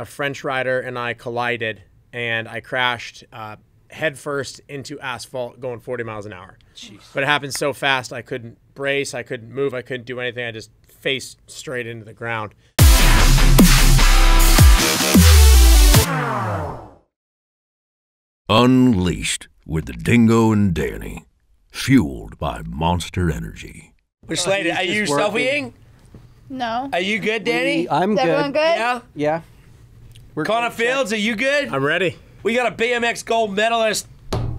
a French rider and I collided, and I crashed headfirst into asphalt going 40 miles an hour. Jeez. But it happened so fast, I couldn't brace, I couldn't move, I couldn't do anything. I just faced straight into the ground. Unleashed with the Dingo and Danny, fueled by Monster Energy. Which lady, are you selfieing? No. Are you good, Danny? Is everyone good? Yeah? Yeah. Connor Fields, are you good? I'm ready. We got a BMX gold medalist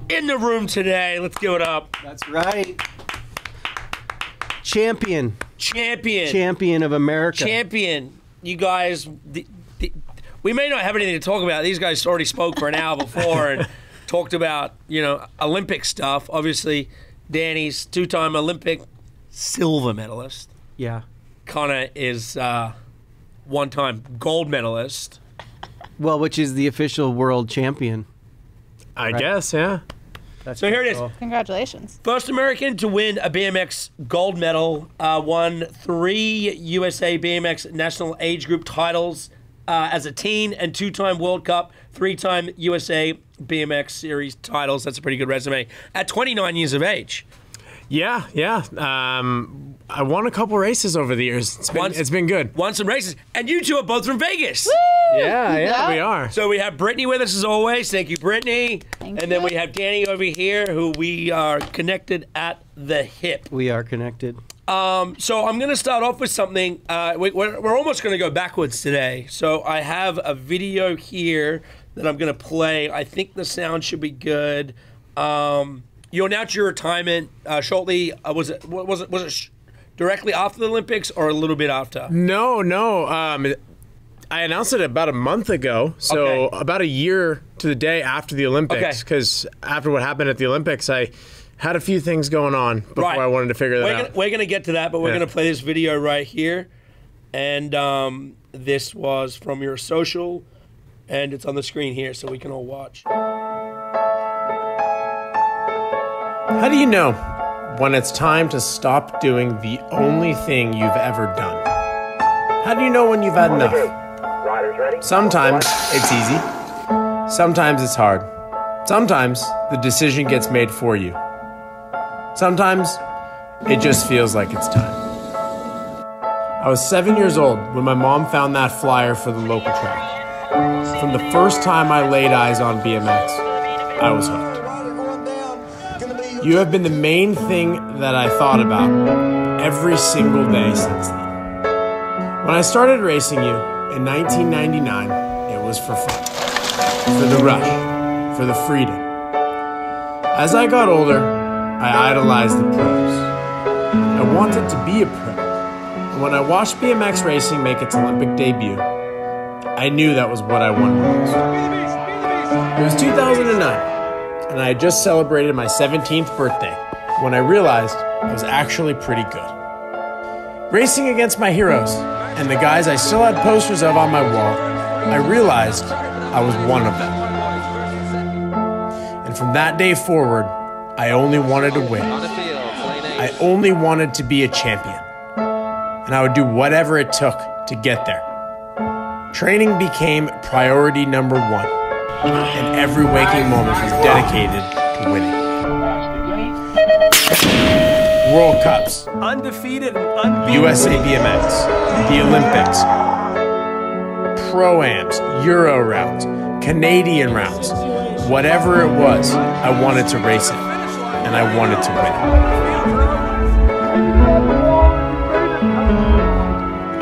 in the room today. Let's give it up. That's right. Champion. Champion. Champion of America. Champion. You guys, we may not have anything to talk about. These guys already spoke for an hour before and talked about, you know, Olympic stuff. Obviously, Danny's two-time Olympic silver medalist. Yeah. Connor is one-time gold medalist. Well, which is the official world champion. I guess, yeah. That's so here it is. Cool. Congratulations. First American to win a BMX gold medal, won 3 USA BMX national age group titles as a teen, and 2-time World Cup, 3-time USA BMX series titles. That's a pretty good resume. At 29 years of age. Yeah, yeah. I won a couple races over the years. It's been good. Won some races. And you two are both from Vegas. Woo! Yeah, we are. So we have Brittany with us as always. Thank you, Brittany. Thank and then you. we have Danny over here, who we are connected at the hip. We are connected. So I'm going to start off with something. We're almost going to go backwards today. So I have a video here that I'm going to play. I think the sound should be good. You announced your retirement shortly. Was it directly after the Olympics or a little bit after? No. I announced it about a month ago, so about a year to the day after the Olympics. Because after what happened at the Olympics, I had a few things going on before I wanted to figure that out. We're going to get to that, but we're going to play this video right here. And this was from your social, and it's on the screen here so we can all watch. How do you know when it's time to stop doing the only thing you've ever done? How do you know when you've had enough? Sometimes it's easy. Sometimes it's hard. Sometimes the decision gets made for you. Sometimes it just feels like it's time. I was 7 years old when my mom found that flyer for the local track. From the first time I laid eyes on BMX, I was hooked. You have been the main thing that I thought about every single day since then. When I started racing you in 1999, it was for fun, for the rush, for the freedom. As I got older, I idolized the pros. I wanted to be a pro. And when I watched BMX racing make its Olympic debut, I knew that was what I wanted most. It was 2009. And I had just celebrated my 17th birthday when I realized I was actually pretty good. Racing against my heroes and the guys I still had posters of on my wall, I realized I was one of them. And from that day forward, I only wanted to win. I only wanted to be a champion. And I would do whatever it took to get there. Training became priority number 1. And every waking moment was dedicated to winning. World Cups, Undefeated and unbeaten. USA BMX, the Olympics, Pro-Ams, Euro rounds, Canadian rounds, whatever it was, I wanted to race it, and I wanted to win.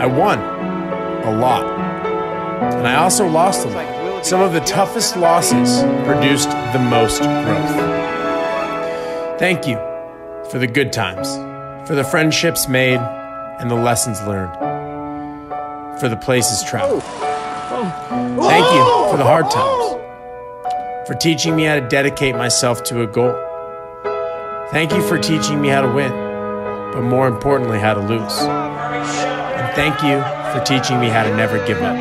I won a lot, and I also lost a lot. Some of the toughest losses produced the most growth. Thank you for the good times, for the friendships made, and the lessons learned, for the places traveled. Thank you for the hard times, for teaching me how to dedicate myself to a goal. Thank you for teaching me how to win, but more importantly, how to lose. And thank you for teaching me how to never give up.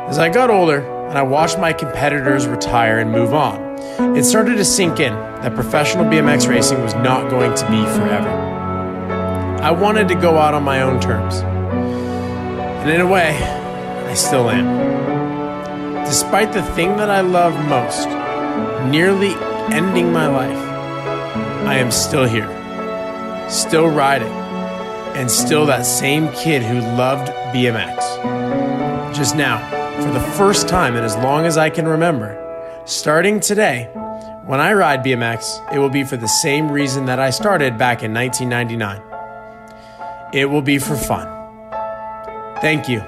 As I got older and I watched my competitors retire and move on, it started to sink in that professional BMX racing was not going to be forever. I wanted to go out on my own terms. And in a way, I still am. Despite the thing that I love most nearly ending my life, I am still here, still riding, and still that same kid who loved BMX. Just now, for the first time in as long as I can remember, starting today, when I ride BMX, it will be for the same reason that I started back in 1999. It will be for fun. Thank you,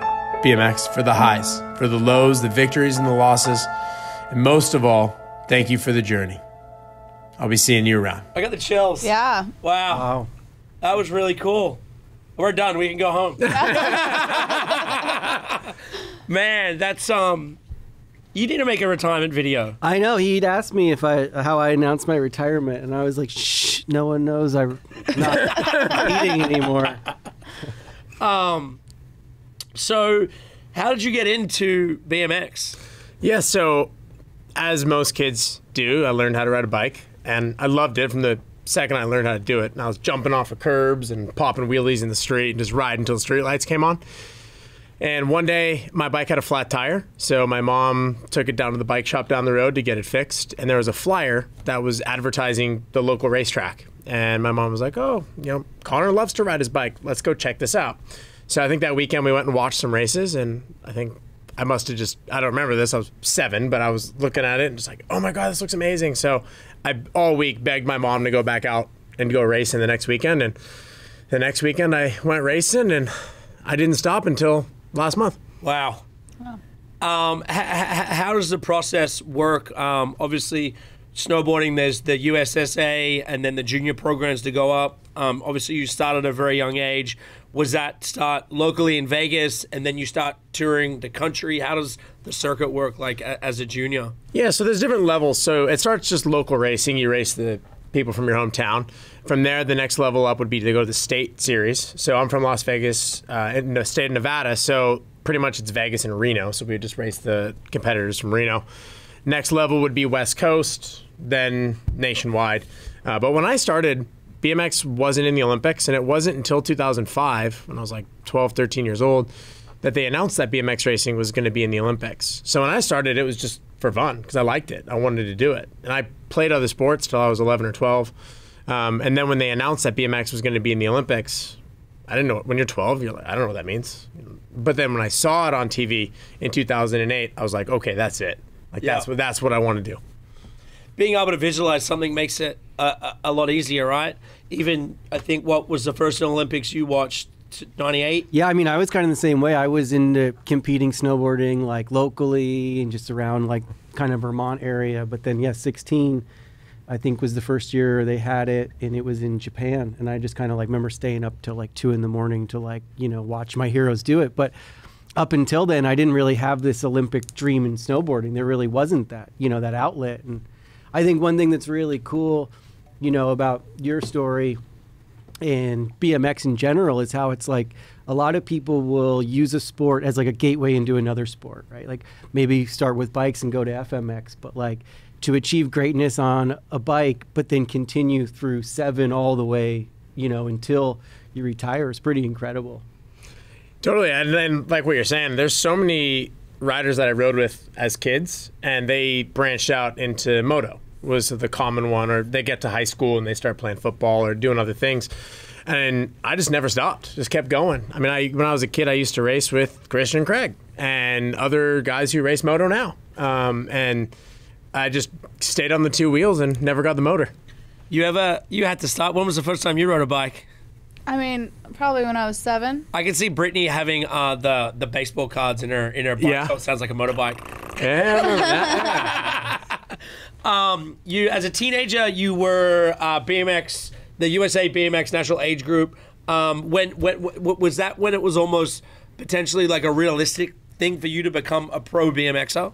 BMX, for the highs, for the lows, the victories and the losses, and most of all, thank you for the journey. I'll be seeing you around. I got the chills. Yeah. Wow. That was really cool. We're done. We can go home. Man, that's you need to make a retirement video. I know. He'd asked me if how I announced my retirement, and I was like, shh, no one knows I'm not eating anymore. So how did you get into BMX? Yeah, so as most kids do, I learned how to ride a bike, and I loved it from the second I learned how to do it. And I was jumping off of curbs and popping wheelies in the street and just riding until the street lights came on. And one day, my bike had a flat tire, so my mom took it down to the bike shop down the road to get it fixed. And there was a flyer that was advertising the local racetrack. And my mom was like, oh, Connor loves to ride his bike. Let's go check this out. So I think that weekend we went and watched some races, and I think I must have I don't remember this, I was 7, but I was looking at it and just like, oh my God, this looks amazing. So I all week begged my mom to go back out and go racing the next weekend. And the next weekend I went racing, and I didn't stop until last month. Wow. How does the process work? Obviously, snowboarding, there's the USSA and then the junior programs to go up. Obviously, you started at a very young age. Was that start locally in Vegas and then you start touring the country? How does the circuit work like as a junior? Yeah, so there's different levels. So it starts just local racing. You race the people from your hometown. From there, the next level up would be to go to the state series. So I'm from Las Vegas, in the state of Nevada. So pretty much it's Vegas and Reno. So we would just race the competitors from Reno. Next level would be West Coast, then nationwide. But when I started, BMX wasn't in the Olympics, and it wasn't until 2005, when I was like 12, 13 years old, that they announced that BMX racing was going to be in the Olympics. So when I started, it was just for fun, because I liked it. I wanted to do it. And I played other sports till I was 11 or 12. And then when they announced that BMX was going to be in the Olympics, I didn't know. When you're 12, you're like, I don't know what that means. But then when I saw it on TV in 2008, I was like, okay, that's it. Like that's what I want to do. Being able to visualize something makes it a lot easier, right? Even, I think, what was the first Olympics you watched, 98? Yeah, I mean, I was kind of the same way. I was into competing snowboarding, like, locally and just around, like, kind of Vermont area. But then, 16, I think, was the first year they had it, and it was in Japan. And I just kind of, like, remember staying up till, like, 2 in the morning to, like, watch my heroes do it. But up until then, I didn't really have this Olympic dream in snowboarding. There really wasn't that, that outlet. And I think one thing that's really cool, about your story and BMX in general is how it's like a lot of people will use a sport as like a gateway into another sport, right? Like maybe start with bikes and go to FMX, but like to achieve greatness on a bike, but then continue through 7 all the way, until you retire is pretty incredible. Totally. And then like what you're saying, there's so many riders that I rode with as kids, and they branched out into moto was the common one, or they get to high school and they start playing football or doing other things. And I just never stopped, just kept going. I mean, when I was a kid, I used to race with Christian Craig and other guys who race moto now. And I just stayed on the 2 wheels and never got the motor. You had to stop? When was the first time you rode a bike? I mean, probably when I was 7. I can see Brittany having the baseball cards in her bike, yeah. So it sounds like a motorbike. Yeah, I remember that. You, as a teenager, you were BMX, the USA BMX national age group. When was that when it was almost potentially like a realistic thing for you to become a pro BMXer?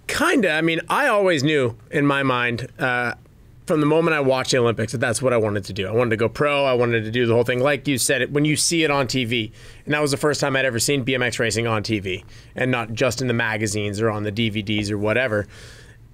Kinda. I mean, I always knew in my mind from the moment I watched the Olympics that that's what I wanted to do. I wanted to go pro. I wanted to do the whole thing. Like you said, when you see it on TV, and that was the first time I'd ever seen BMX racing on TV, and not just in the magazines or on the DVDs or whatever.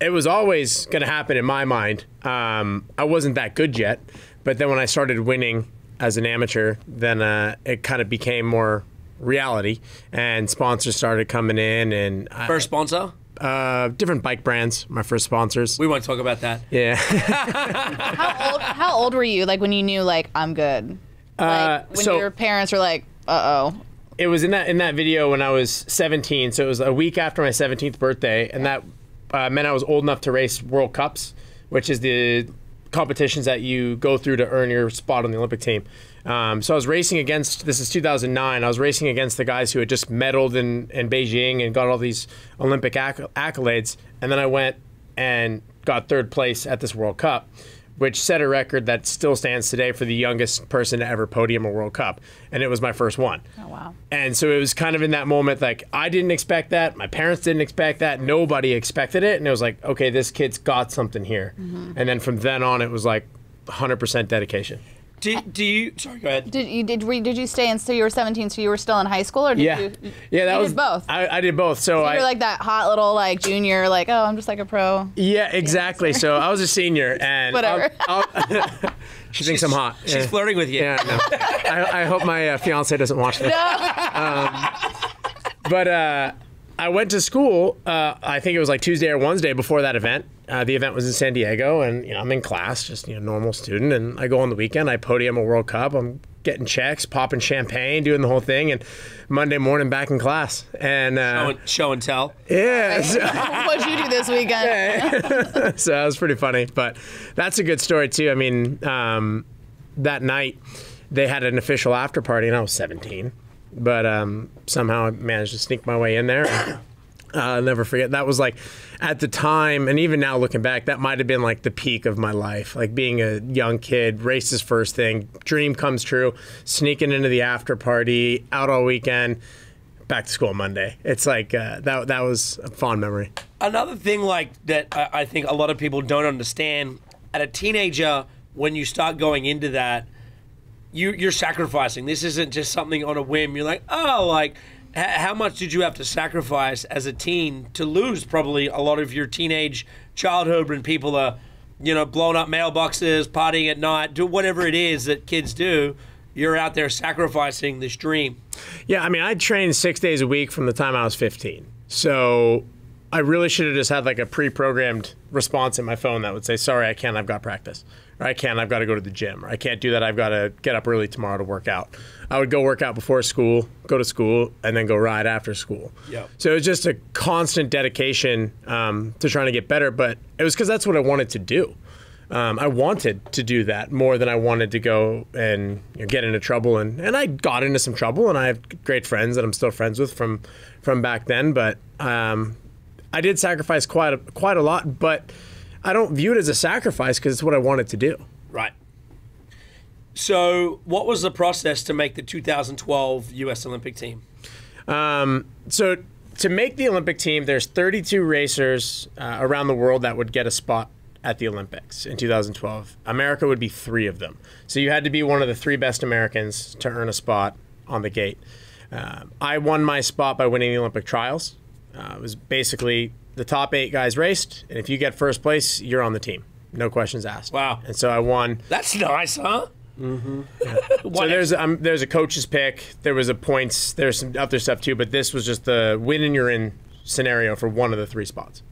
It was always going to happen in my mind. I wasn't that good yet, but then when I started winning as an amateur, then it kind of became more reality, and sponsors started coming in. And First sponsor? Different bike brands, my first sponsors. We won't talk about that. Yeah. How old were you, like, when you knew, like, I'm good? Like, when your parents were like, uh-oh. It was in that video when I was 17, so it was a week after my 17th birthday, and that meant I was old enough to race World Cups, which is the competitions that you go through to earn your spot on the Olympic team. So I was racing against, this is 2009, I was racing against the guys who had just medaled in Beijing and got all these Olympic accolades, and then I went and got third place at this World Cup, which set a record that still stands today for the youngest person to ever podium a World Cup, and it was my first one. Oh, wow. And so it was kind of in that moment, like, I didn't expect that, my parents didn't expect that, nobody expected it, and it was like, okay, this kid's got something here. And then from then on, it was like 100% dedication. Do you? Sorry, go ahead. Did you stay in? So you were 17, so you were still in high school, or did you? Yeah, that you was did both. I did both. So you were like that hot little like junior, like, oh, I'm just like a pro. Yeah, exactly. So I was a senior, and Whatever. she thinks I'm hot. She's flirting with you. Yeah, no. I hope my fiance doesn't watch this. But I went to school. I think it was like Tuesday or Wednesday before that event. The event was in San Diego, and I'm in class, just normal student. And I go on the weekend. I podium a World Cup. I'm getting checks, popping champagne, doing the whole thing. And Monday morning, back in class. And show and tell. Yeah. What'd you do this weekend? Yeah. So that was pretty funny. But that's a good story too. I mean, that night they had an official after party, and I was 17. But somehow I managed to sneak my way in there. I'll never forget. That was like, at the time, and even now looking back, that might have been like the peak of my life. Like being a young kid, races first thing, dream comes true, sneaking into the after party, out all weekend, back to school Monday. It's like, that was a fond memory. Another thing like that I think a lot of people don't understand, at a teenager, when you start going into that, you're sacrificing. This isn't just something on a whim. You're like, oh, like, how much did you have to sacrifice as a teen to lose probably a lot of your teenage childhood when people are, blowing up mailboxes, partying at night, do whatever it is that kids do? You're out there sacrificing this dream. Yeah, I mean, I trained 6 days a week from the time I was 15. So I really should have just had like a pre-programmed response in my phone that would say, sorry, I can't, I've got practice. Or I can't, I've got to go to the gym. Or I can't do that, I've got to get up early tomorrow to work out. I would go work out before school, go to school, and then go ride after school. Yep. So it was just a constant dedication to trying to get better, but it was because that's what I wanted to do. I wanted to do that more than I wanted to go and get into trouble. And I got into some trouble, and I have great friends that I'm still friends with from back then. But I did sacrifice quite a lot, but I don't view it as a sacrifice because it's what I wanted to do. Right. So what was the process to make the 2012 U.S. Olympic team? So to make the Olympic team, there's 32 racers around the world that would get a spot at the Olympics in 2012. America would be 3 of them. So you had to be one of the 3 best Americans to earn a spot on the gate. I won my spot by winning the Olympic trials. It was basically the top 8 guys raced, and if you get first place, you're on the team. No questions asked. Wow. And so I won. That's nice, huh? Mm-hmm. Yeah. So there's a coach's pick. There was a points. There's some other stuff too, but this was just the win and you're in scenario for one of the 3 spots.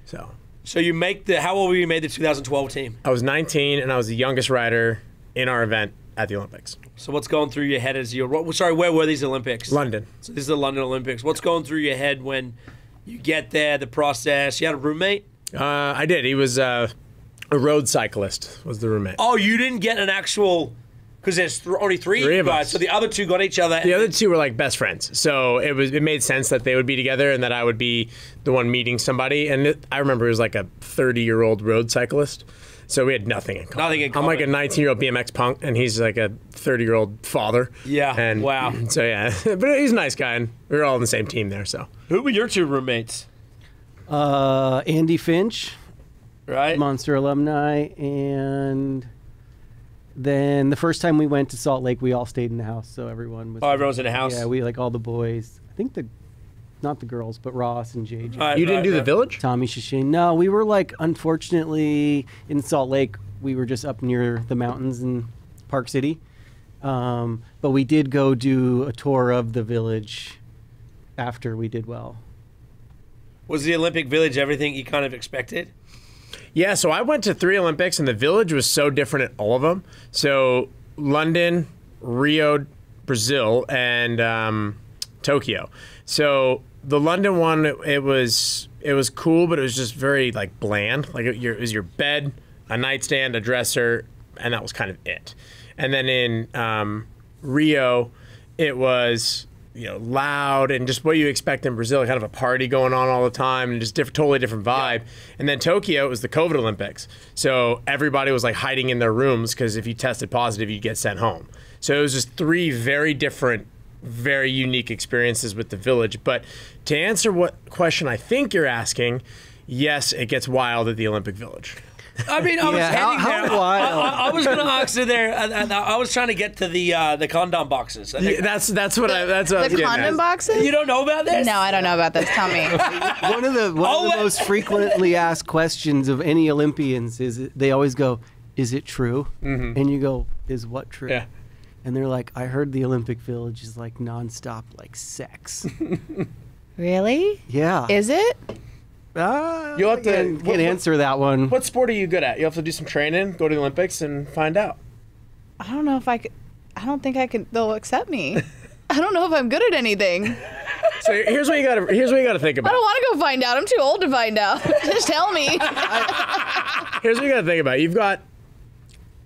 So you make how old were you made the 2012 team? I was 19, and I was the youngest rider in our event at the Olympics. So what's going through your head as where were these Olympics? London. So this is the London Olympics. What's going through your head when you get there, the process? You had a roommate? I did. He was a road cyclist, was the roommate. Oh, you didn't get an actual... Because there's only 3 of guys, us. so the other 2 got each other. The other 2 were like best friends, so it made sense that they would be together and that I would be the one meeting somebody. And I remember it was like a 30-year-old road cyclist, so we had nothing in common. Nothing in common. I'm like a 19-year-old BMX punk, and he's like a 30-year-old father. Yeah. And wow. So yeah, but he's a nice guy, and we were all on the same team there. So who were your 2 roommates? Andy Finch, right? Monster alumni, and then the first time we went to Salt Lake, we all stayed in the house, so everyone was. Oh, everyone's in the house. Yeah, we like all the boys. I think not the girls, but Ross and JJ. Right, you didn't do the village? Tommy Shashane. No, we were like, unfortunately, in Salt Lake, we were just up near the mountains in Park City. But we did go do a tour of the village after we did well. Was the Olympic Village everything you kind of expected? Yeah, so I went to 3 Olympics, and the village was so different at all of them. So London, Rio, Brazil, and Tokyo. So the London one, it was cool, but it was just very like bland. Like it was your bed, a nightstand, a dresser, and that was kind of it. And then in Rio, it was loud and just what you expect in Brazil, kind of a party going on all the time and just totally different vibe. Yeah. And then Tokyo, it was the COVID Olympics. So everybody was like hiding in their rooms because if you tested positive, you'd get sent home. So it was just 3 very different, very unique experiences with the village. But to answer what question I think you're asking, yes, it gets wild at the Olympic Village. I mean, I was heading there. I was going to ask you there. I was trying to get to the condom boxes. I think. That's what I was the condom boxes. You don't know about this? No, I don't know about this. Tell me. One of the most frequently asked questions of any Olympians is they always go, "Is it true?" Mm-hmm. And you go, "Is what true?" Yeah. And they're like, "I heard the Olympic Village is like nonstop, like sex." Really? Yeah. Is it? You'll have to answer that one. What sport are you good at? You'll have to do some training, go to the Olympics, and find out. I don't know if I could. I don't think I could. They'll accept me. I don't know if I'm good at anything. So here's what you got to think about. I don't want to go find out. I'm too old to find out. Just tell me. Here's what you got to think about. You've got,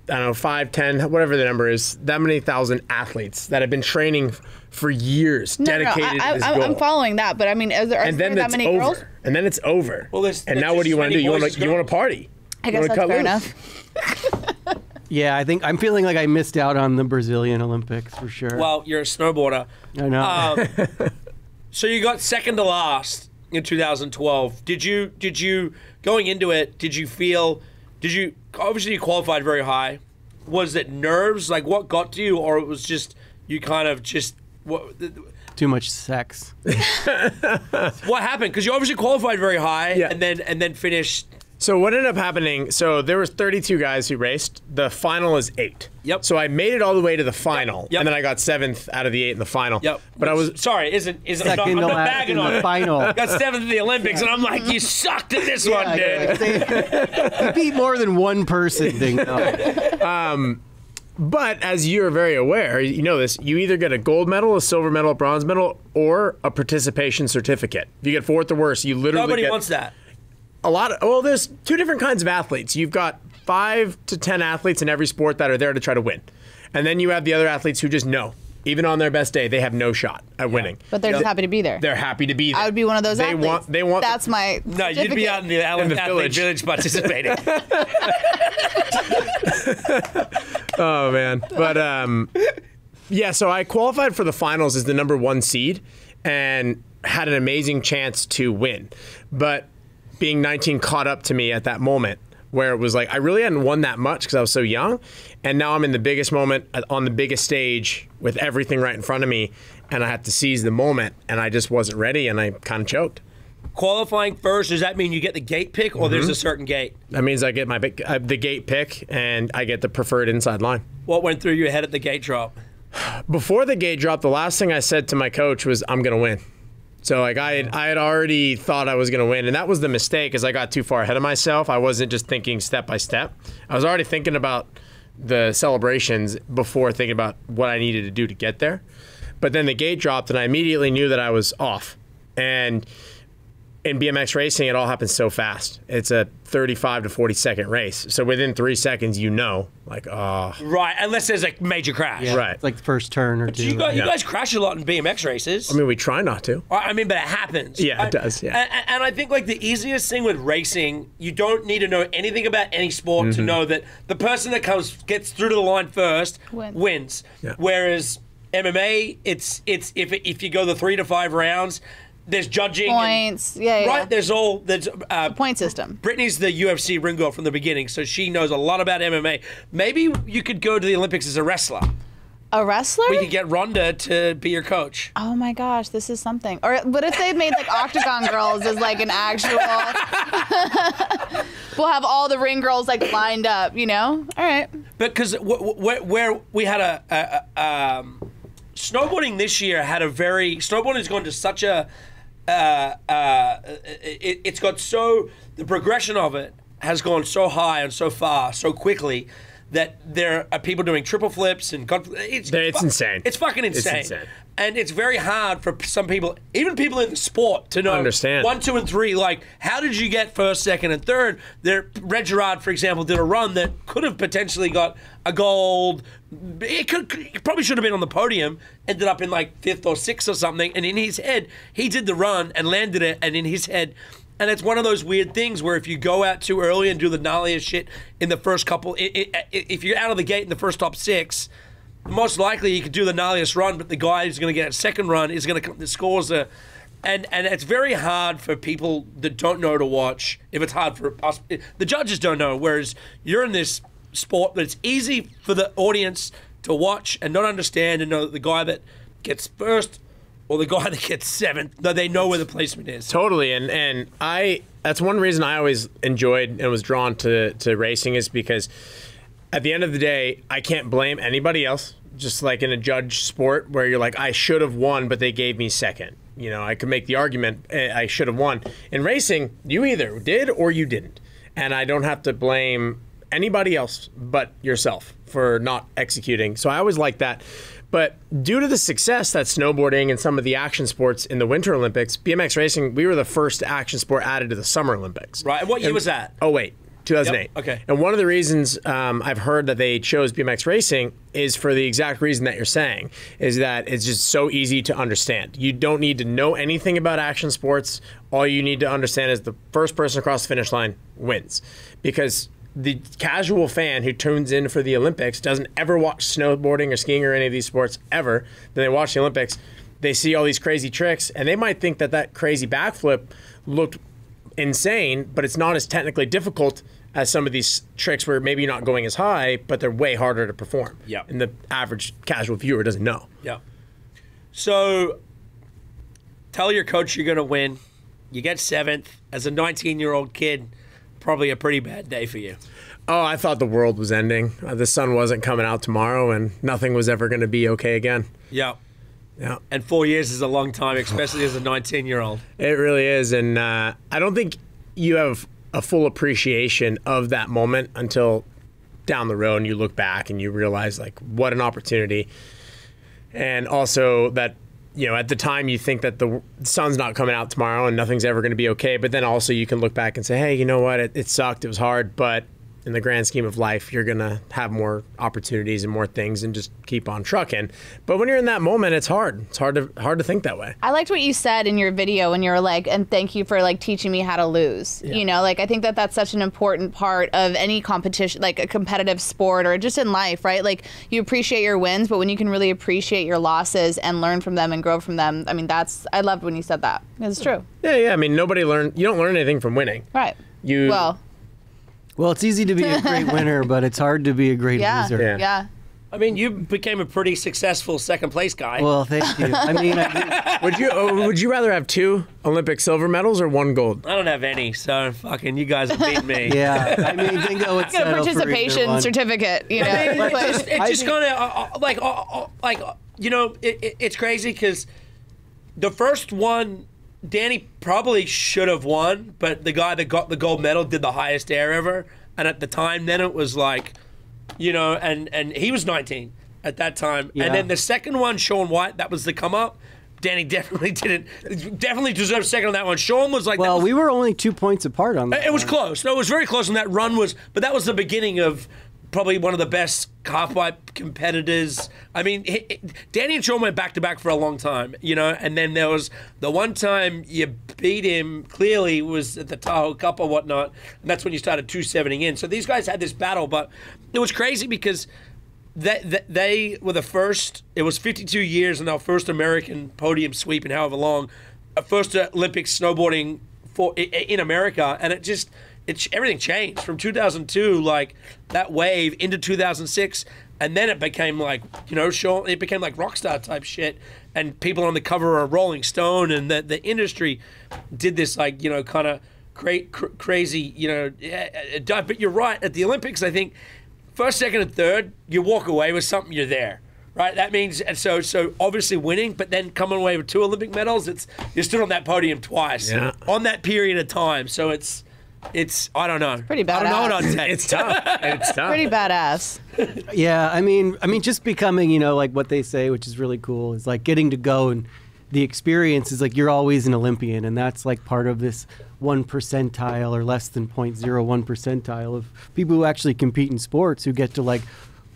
I don't know, 5, 10, whatever the number is, that many thousand athletes that have been training for years, dedicated to this goal. I'm following that, but I mean, are there that many girls? And then it's over. Well, and now what do you want to do? You want to party? I guess that's fair enough. Yeah, I think I'm feeling like I missed out on the Brazilian Olympics for sure. Well, you're a snowboarder. I know. So you got second to last in 2012. Did you going into it? Obviously you qualified very high. Was it nerves? Like what got to you, or it was just you kind of just what? Too much sex. What happened? Because you obviously qualified very high, yeah. and then finished. So what ended up happening? So there was 32 guys who raced. The final is 8. Yep. So I made it all the way to the final, yep. and then I got 7th out of the 8 in the final. Yep. But I was sorry. I'm not bagging on it. Final. Got 7th in the Olympics, and I'm like, you sucked at this one, dude. You beat more than one person, Dingo. But as you're very aware, you know this, you either get a gold medal, a silver medal, a bronze medal, or a participation certificate. If you get 4th or worse, you literally Nobody wants that. There's 2 different kinds of athletes. You've got 5 to 10 athletes in every sport that are there to try to win. And then you have the other athletes who just know, even on their best day, they have no shot at winning. But they're just happy to be there. They're happy to be there. I would be one of those athletes. They want. That's my No, you'd be out in the Athlete Village participating. Oh, man. But, yeah, so I qualified for the finals as the number 1 seed and had an amazing chance to win. But being 19 caught up to me at that moment where it was like I really hadn't won that much because I was so young, and now I'm in the biggest moment on the biggest stage with everything right in front of me, and I had to seize the moment, and I just wasn't ready, and I kind of choked. Qualifying first, does that mean you get the gate pick, or there's a certain gate? That means I get the gate pick, and I get the preferred inside line. What went through your head at the gate drop? Before the gate drop, the last thing I said to my coach was, I'm going to win. So like I had already thought I was going to win, and that was the mistake, because I got too far ahead of myself. I wasn't just thinking step by step. I was already thinking about the celebrations before thinking about what I needed to do to get there. But then the gate dropped, and I immediately knew that I was off. And in BMX racing, it all happens so fast. It's a 35 to 40 second race. So within 3 seconds, you know, like, oh. Right, unless there's a major crash. Yeah, right. It's like the first turn or 2. You guys crash a lot in BMX races. I mean, we try not to. I mean, but it happens. Yeah, it does, yeah. And I think, like, the easiest thing with racing, you don't need to know anything about any sport to know that the person that gets through to the line first wins. Yeah. Whereas MMA, it's if you go the 3 to 5 rounds, there's judging. Points. Right? There's point system. Brittany's the UFC ring girl from the beginning, so she knows a lot about MMA. Maybe you could go to the Olympics as a wrestler. A wrestler? We could get Rhonda to be your coach. Oh my gosh, this is something. Or what if they made like Octagon Girls as like an actual... We'll have all the ring girls like lined up, you know? All right. because where we had snowboarding this year had a very snowboarding's gone to such a it's got so the progression of it has gone so high and so far so quickly that there are people doing triple flips and it's insane. It's fucking insane. It's insane. And it's very hard for some people, even people in the sport, to know understand 1, 2, and 3. Like, how did you get first, second, and third? Red Gerard, for example, did a run that could have potentially got a gold. It probably should have been on the podium. Ended up in like 5th or 6th or something. And in his head, he did the run and landed it. And in his head, and it's one of those weird things where if you go out too early and do the gnarliest shit in the first couple, if you're out of the gate in the first top 6. Most likely you could do the gnarliest run, but the guy who's going to get a second run is going to come. The scores are, and it's very hard for people that don't know to watch. If it's hard for us, the judges don't know. Whereas you're in this sport, but it's easy for the audience to watch and not understand and know that the guy that gets first or the guy that gets 7th, that they know where the placement is. Totally, and that's one reason I always enjoyed and was drawn to racing is because at the end of the day, I can't blame anybody else. Just like in a judge sport where you're like, I should have won, but they gave me second. You know, I could make the argument I should have won. In racing, you either did or you didn't. And I don't have to blame anybody else but yourself for not executing. So I always like that. But due to the success that snowboarding and some of the action sports in the Winter Olympics, BMX racing, we were the first action sport added to the Summer Olympics. Right. And what year was that? Oh, wait. 2008. Yep. Okay. And one of the reasons I've heard that they chose BMX racing is for the exact reason that you're saying, is that it's just so easy to understand. You don't need to know anything about action sports. All you need to understand is the first person across the finish line wins. Because the casual fan who tunes in for the Olympics doesn't ever watch snowboarding or skiing or any of these sports ever. Then they watch the Olympics, they see all these crazy tricks, and they might think that that crazy backflip looked insane, but it's not as technically difficult as some of these tricks where maybe you're not going as high, but they're way harder to perform. Yeah. And the average casual viewer doesn't know. Yeah. So tell your coach you're going to win. You get 7th. As a 19-year-old kid, probably a pretty bad day for you. Oh, I thought the world was ending. The sun wasn't coming out tomorrow, and nothing was ever going to be okay again. Yeah. Yeah. And 4 years is a long time, especially as a 19-year-old. It really is. And I don't think you have a full appreciation of that moment until down the road and you look back and you realize, like, what an opportunity. And also that, you know, at the time you think that the sun's not coming out tomorrow and nothing's ever going to be okay. But then also you can look back and say, hey, you know what? It sucked. It was hard. But in the grand scheme of life, you're going to have more opportunities and more things and just keep on trucking. But when you're in that moment, it's hard. It's hard to think that way. I liked what you said in your video when you were like, and thank you for like teaching me how to lose. Yeah. You know, like I think that that's such an important part of any competition, like a competitive sport or just in life, right? Like you appreciate your wins, but when you can really appreciate your losses and learn from them and grow from them, I mean, I loved when you said that. It's true. Yeah. I mean, you don't learn anything from winning. Right. Well, it's easy to be a great winner, but it's hard to be a great loser. Yeah. I mean, you became a pretty successful second place guy. Well, thank you. I mean, would you rather have 2 Olympic silver medals or 1 gold? I don't have any, so fucking you guys have beaten me. Yeah, I mean, Dingo would get a participation certificate, you know. It's just gonna you know, it's crazy because the first one, Danny probably should have won, but the guy that got the gold medal did the highest air ever, and at the time, then it was like, you know, and he was 19 at that time, and then the second one, Sean White, that was the come up. Danny definitely deserved second on that one. Sean was like, well, we were only 2 points apart on that. It was close. No, it was very close, and that run was, but that was the beginning of probably one of the best half-pipe competitors. I mean, Danny and Sean went back-to-back for a long time, you know, and then there was the one time you beat him, clearly was at the Tahoe Cup or whatnot, and that's when you started 270 in. So these guys had this battle, but it was crazy because they were the first, it was 52 years and our first American podium sweep in however long, first Olympic snowboarding in America, and everything changed from 2002, like that wave, into 2006, and then it became like, you know, it became like rock star type shit, and people on the cover of Rolling Stone, and the industry did this, like, you know, kind of crazy, you know. But you're right, at the Olympics, I think first, second, and third, you walk away with something, you're there. Right, that means, and so obviously winning, but then coming away with 2 Olympic medals, you stood on that podium twice on that period of time. So it's I don't know, pretty badass. I don't know what I'd say. It's tough. It's tough. Pretty badass. Yeah, I mean, just becoming, like what they say, which is really cool, is like getting to go, and the experience is like you're always an Olympian, and that's like part of this 1 percentile or less than 0.01 percentile of people who actually compete in sports who get to like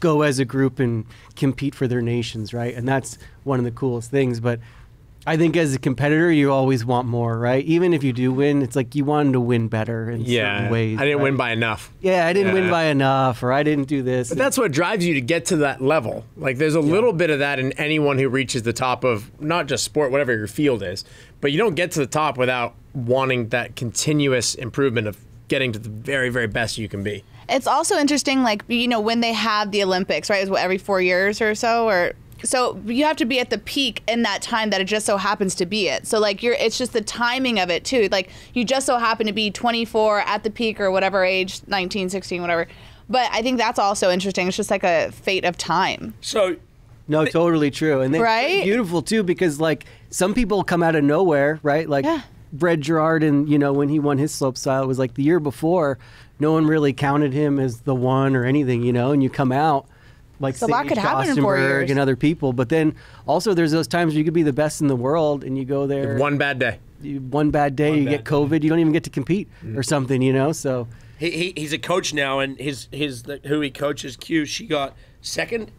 go as a group and compete for their nations, right? And that's one of the coolest things. But I think as a competitor, you always want more, right? Even if you do win, it's like you wanted to win better in certain ways. I didn't win by enough. Yeah, I didn't win by enough, or I didn't do this. But that's what drives you to get to that level. Like there's a little bit of that in anyone who reaches the top of not just sport, whatever your field is, but you don't get to the top without wanting that continuous improvement of getting to the very, very best you can be. It's also interesting, like, when they have the Olympics, right? It's every 4 years or so, so you have to be at the peak in that time that it just so happens to be it. So like it's just the timing of it too. Like you just so happen to be 24 at the peak or whatever age, 19, 16, whatever. But I think that's also interesting. It's just like a fate of time. So no, totally true. And right? Beautiful too, because like some people come out of nowhere, right? Like Brett Gerard, and when he won his slopestyle, it was like the year before. No one really counted him as the one or anything, and you come out like so a lot could happen in 4 years. And other people. But then also there's those times where you could be the best in the world and you go there. One bad day. You get COVID, you don't even get to compete or something, so. He's a coach now, and who he coaches, Q, she got second.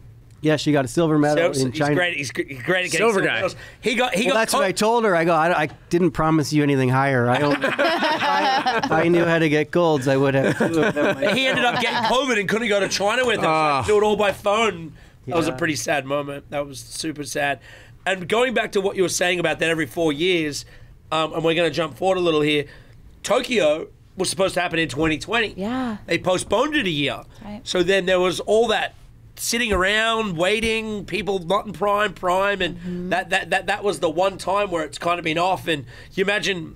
Yeah, she got a silver medal in China. He's great at getting silver guy. medals. He got. That's what I told her. I didn't promise you anything higher. If I knew how to get golds, I would have. He ended up getting COVID and couldn't go to China with us. So I had to do it all by phone. That was a pretty sad moment. That was super sad. And going back to what you were saying about that every 4 years, and we're going to jump forward a little here. Tokyo was supposed to happen in 2020. Yeah. They postponed it a year. Right. So then there was all that sitting around waiting, people not in prime, and that was the one time where it's kind of been off. And you imagine,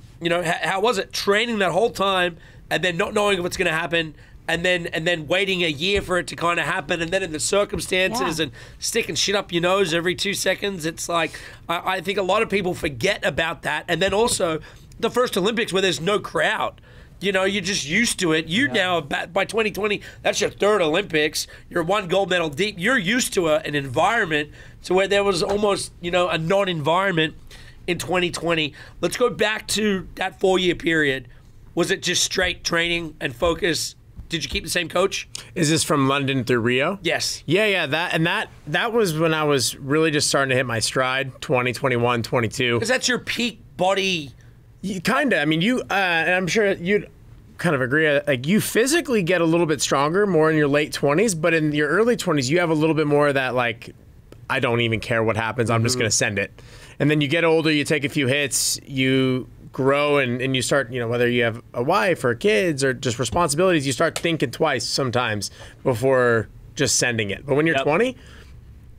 how was it training that whole time and then not knowing what's going to happen, and then waiting a year for it to kind of happen, and then in the circumstances and sticking shit up your nose every 2 seconds. It's like I think a lot of people forget about that. And then also the first Olympics where there's no crowd. You're just used to it. Now, by 2020, that's your third Olympics. You're 1 gold medal deep. You're used to an environment to where there was almost, a non-environment in 2020. Let's go back to that 4-year period. Was it just straight training and focus? Did you keep the same coach? Is this from London through Rio? Yes. Yeah. That was when I was really just starting to hit my stride, 2021, 22. Because that's your peak body. Kind of. I mean, and I'm sure you'd kind of agree, like you physically get a little bit stronger more in your late 20s, but in your early 20s, you have a little bit more of that, like, I don't even care what happens. I'm just going to send it. And then you get older, you take a few hits, you grow, and you start, whether you have a wife or kids or just responsibilities, you start thinking twice sometimes before just sending it. But when you're 20,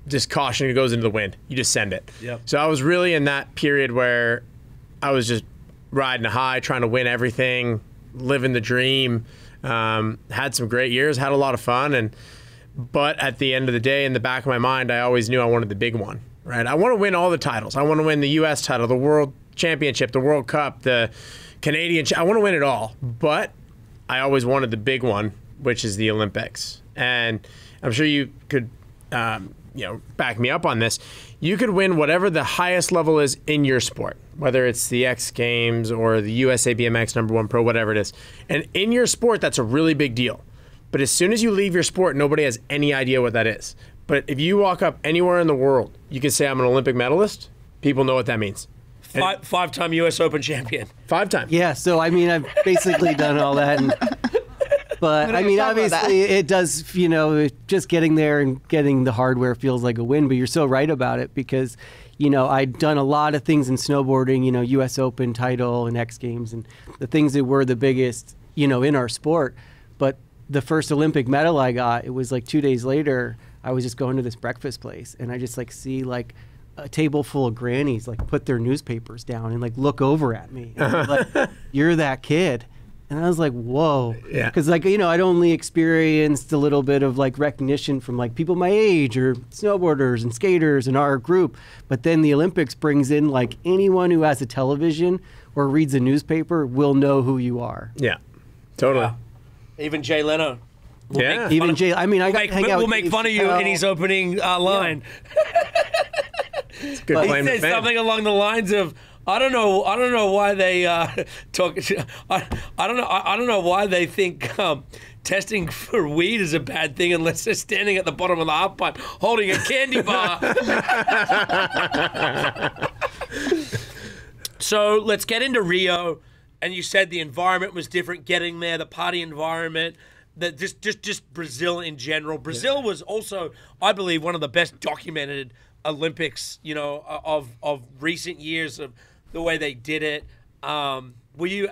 just caution, it goes into the wind. You just send it. Yep. So I was really in that period where I was just riding a high, trying to win everything, living the dream. Had some great years, had a lot of fun, but at the end of the day, in the back of my mind, I always knew I wanted the big one, right? I want to win all the titles. I want to win the U.S. title, the World Championship, the World Cup, the Canadian. I want to win it all, but I always wanted the big one, which is the Olympics. And I'm sure you could, back me up on this. You could win whatever the highest level is in your sport, whether it's the X Games or the USA BMX #1 Pro, whatever it is. And in your sport, that's a really big deal. But as soon as you leave your sport, nobody has any idea what that is. But if you walk up anywhere in the world, you can say, I'm an Olympic medalist. People know what that means. Five-time U.S. Open champion. 5 times. Yeah, so I mean, I've basically done all that. But I mean, obviously, it does, just getting there and getting the hardware feels like a win. But you're so right about it because, I'd done a lot of things in snowboarding, U.S. Open title and X Games and the things that were the biggest, in our sport. But the first Olympic medal I got, it was like 2 days later, I was just going to this breakfast place and I just see a table full of grannies put their newspapers down and look over at me. And like, you're that kid. And I was like, whoa. Yeah. Because, like, you know, I'd only experienced a little bit of, like, recognition from, like, people my age or snowboarders and skaters in our group. But then the Olympics brings in, like, anyone who has a television or reads a newspaper will know who you are. Yeah, totally. Yeah. Even Jay Leno. Yeah. Even Jay, I mean, I got to hang out We'll with make Dave fun of you in his opening line. It's a good But claim He to says fame. something along the lines of, I don't know why they talk. I don't know why they think testing for weed is a bad thing unless they're standing at the bottom of the half pipe holding a candy bar. So let's get into Rio. And you said the environment was different getting there, the party environment, just Brazil in general. Brazil was also, I believe, one of the best documented Olympics, you know, of recent years of the way they did it. Were you,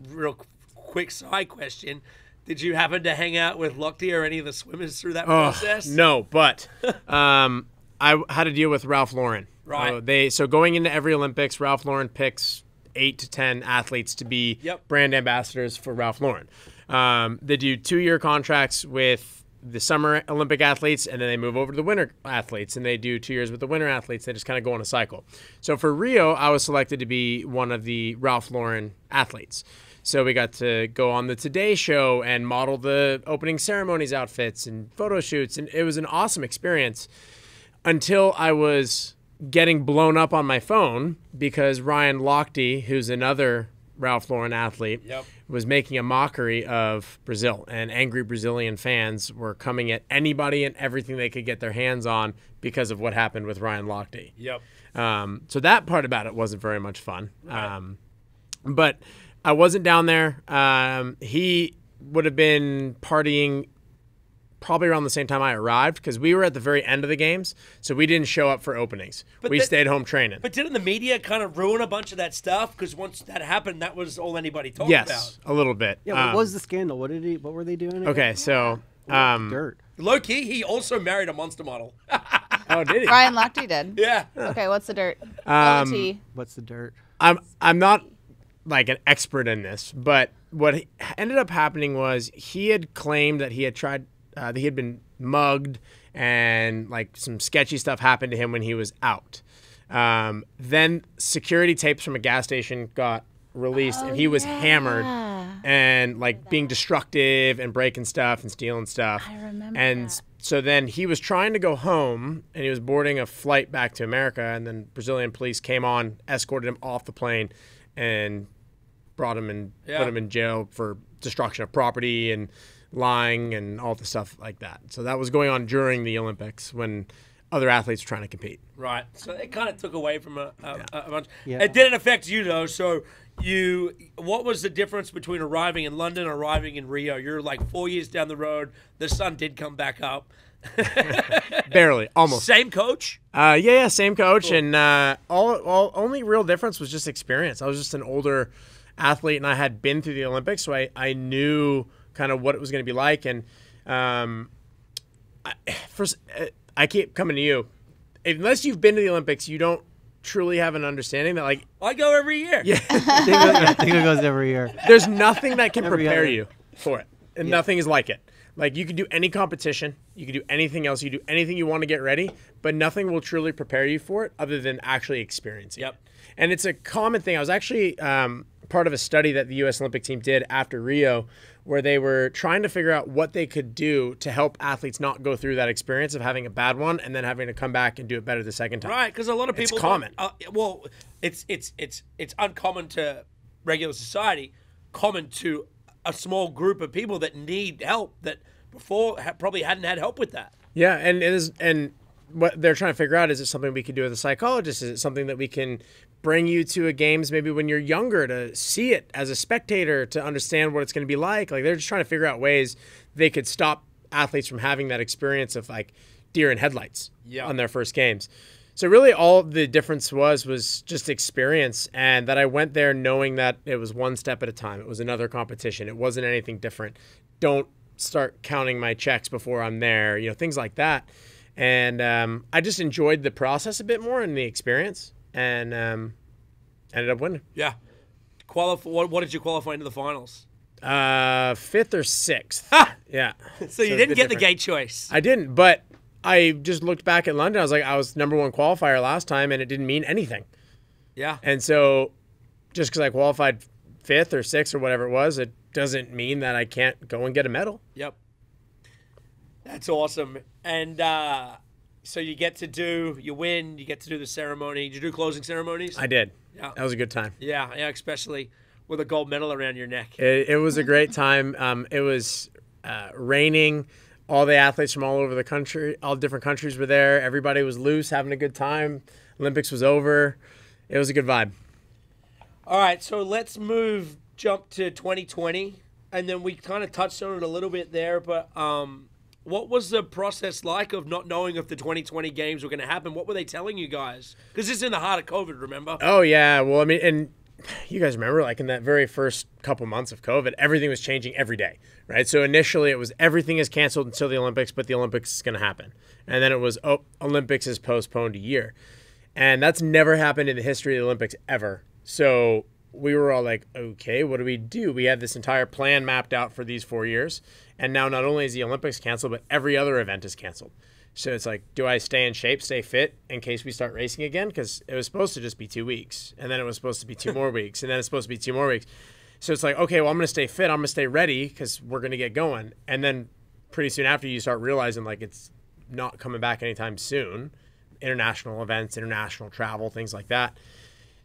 real quick side question, did you happen to hang out with Lochte or any of the swimmers through that process? No, but I had to deal with Ralph Lauren. Right. So going into every Olympics, Ralph Lauren picks 8 to 10 athletes to be brand ambassadors for Ralph Lauren. They do 2-year contracts with the summer Olympic athletes, and then they move over to the winter athletes, and they do 2 years with the winter athletes. They just kind of go on a cycle. So for Rio, I was selected to be one of the Ralph Lauren athletes. So we got to go on the Today Show and model the opening ceremonies outfits and photo shoots, and it was an awesome experience until I was getting blown up on my phone because Ryan Lochte, who's another Ralph Lauren athlete, was making a mockery of Brazil, and angry Brazilian fans were coming at anybody and everything they could get their hands on because of what happened with Ryan Lochte. So that part about it wasn't very much fun. But I wasn't down there. He would have been partying probably around the same time I arrived because we were at the very end of the games, so we didn't show up for openings. We stayed home training. But didn't the media kind of ruin a bunch of that stuff? Because once that happened, that was all anybody talked about. Yes, a little bit. Yeah, what was the scandal? What were they doing again? Okay, so dirt. Low key, he also married a monster model. Oh, did he? Ryan Lochte did. Yeah. Okay, what's the dirt? Spill the tea. What's the dirt? I'm not like an expert in this, but what ended up happening was he had claimed that he had tried, that he had been mugged and like some sketchy stuff happened to him when he was out. Then security tapes from a gas station got released and he was hammered and like being destructive and breaking stuff and stealing stuff. I remember And that. so then he was trying to go home and he was boarding a flight back to America, and then Brazilian police came on, escorted him off the plane and brought him and put him in jail for destruction of property and lying and all the stuff like that. So that was going on during the Olympics when other athletes were trying to compete. Right. So it kind of took away from a bunch. Yeah. It didn't affect you, though. So what was the difference between arriving in London and arriving in Rio? You're like 4 years down the road. The sun did come back up. Barely, almost. Same coach? Yeah, same coach. Cool. And only real difference was just experience. I was just an older athlete, and I had been through the Olympics, so I knew kind of what it was going to be like. And I keep coming to you. Unless you've been to the Olympics, you don't truly have an understanding that, like, I go every year. Dingo goes every year. there's nothing that can Every prepare other. you for it, and nothing is like it. Like, you can do any competition, you can do anything else, you do anything you want to get ready, but nothing will truly prepare you for it other than actually experiencing it. And it's a common thing. I was actually part of a study that the U.S. Olympic team did after Rio, where they were trying to figure out what they could do to help athletes not go through that experience of having a bad one and then having to come back and do it better the second time. Right, because a lot of people. It's common. Well, it's uncommon to regular society, common to a small group of people that need help that before probably hadn't had help with that. Yeah, and it is, and what they're trying to figure out, is it something we can do as a psychologist? Is it something that we can bring you to a games maybe when you're younger to see it as a spectator, to understand what it's going to be like? Like, they're just trying to figure out ways they could stop athletes from having that experience of like deer in headlights on their first games. So really all the difference was just experience, and that I went there knowing that it was one step at a time. It was another competition. It wasn't anything different. Don't start counting my checks before I'm there, things like that. And I just enjoyed the process a bit more and the experience, and ended up winning. Yeah. What did you qualify into the finals? Fifth or sixth. Yeah. So you a didn't bit get the different. gate choice. I didn't, but I just looked back at London. I was like, I was number one qualifier last time, and it didn't mean anything. Yeah. And so just because I qualified fifth or sixth or whatever it was, it doesn't mean that I can't go and get a medal. Yep. That's awesome. And so you get to do, you win, you get to do the ceremony. Did you do closing ceremonies? I did. Yeah. That was a good time. Yeah, especially with a gold medal around your neck. It was a great time. It was raining. All the athletes from all over the country, all different countries were there. Everybody was loose, having a good time. Olympics was over. It was a good vibe. All right, so let's jump to 2020. And then we kind of touched on it a little bit there, but what was the process like of not knowing if the 2020 games were going to happen? What were they telling you guys? Because this is in the heart of COVID, remember? Oh, yeah. Well, I mean, and you guys remember, like in that very first couple months of COVID, everything was changing every day, right? So initially it was everything is canceled until the Olympics, but the Olympics is going to happen. And then it was, Olympics is postponed a year. And that's never happened in the history of the Olympics ever. So we were all like, okay, what do? We had this entire plan mapped out for these 4 years. And now not only is the Olympics canceled, but every other event is canceled. So it's like, do I stay in shape, stay fit in case we start racing again? Because it was supposed to just be 2 weeks. And then it was supposed to be 2 more weeks. And then it's supposed to be 2 more weeks. So it's like, okay, well, I'm going to stay fit. I'm going to stay ready because we're going to get going. And then pretty soon after you start realizing like it's not coming back anytime soon. International events, international travel, things like that.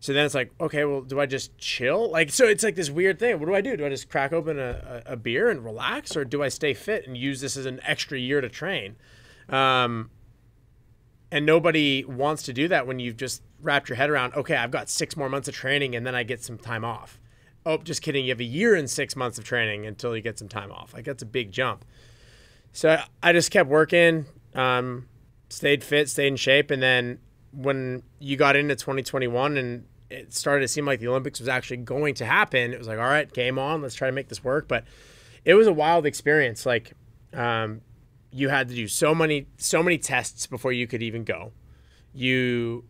So then it's like, okay, well, do I just chill? Like, so it's like this weird thing. What do I do? Do I just crack open a beer and relax? Or do I stay fit and use this as an extra year to train? And nobody wants to do that when you've just wrapped your head around, okay, I've got 6 more months of training and then I get some time off. Oh, just kidding. You have a year and 6 months of training until you get some time off. Like, that's a big jump. So I just kept working, stayed fit, stayed in shape. And then when you got into 2021 and it started to seem like the Olympics was actually going to happen, it was like, all right, game on, let's try to make this work. But it was a wild experience. Like, you had to do so many tests before you could even go. You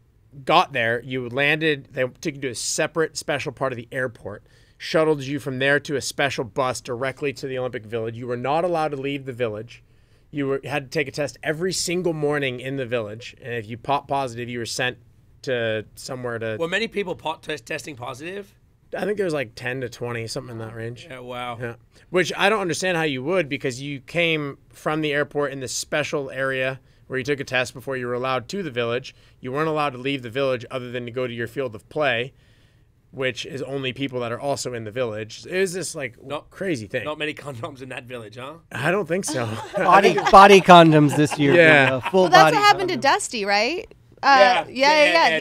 got there, you landed, they took you to a separate special part of the airport, shuttled you from there to a special bus directly to the Olympic Village. You were not allowed to leave the village. You had to take a test every single morning in the village. And if you popped positive, you were sent to somewhere to... Were many people testing positive? I think there was like 10 to 20, something in that range. Yeah, wow. Yeah. Which I don't understand how you would, because you came from the airport in this special area where you took a test before you were allowed to the village. You weren't allowed to leave the village other than to go to your field of play, which is only people that are also in the village. It was this like crazy thing. Not many condoms in that village, huh? I don't think so. Body condoms this year. Yeah. Full Well, that's body what happened to condom. Dusty, right? Yeah.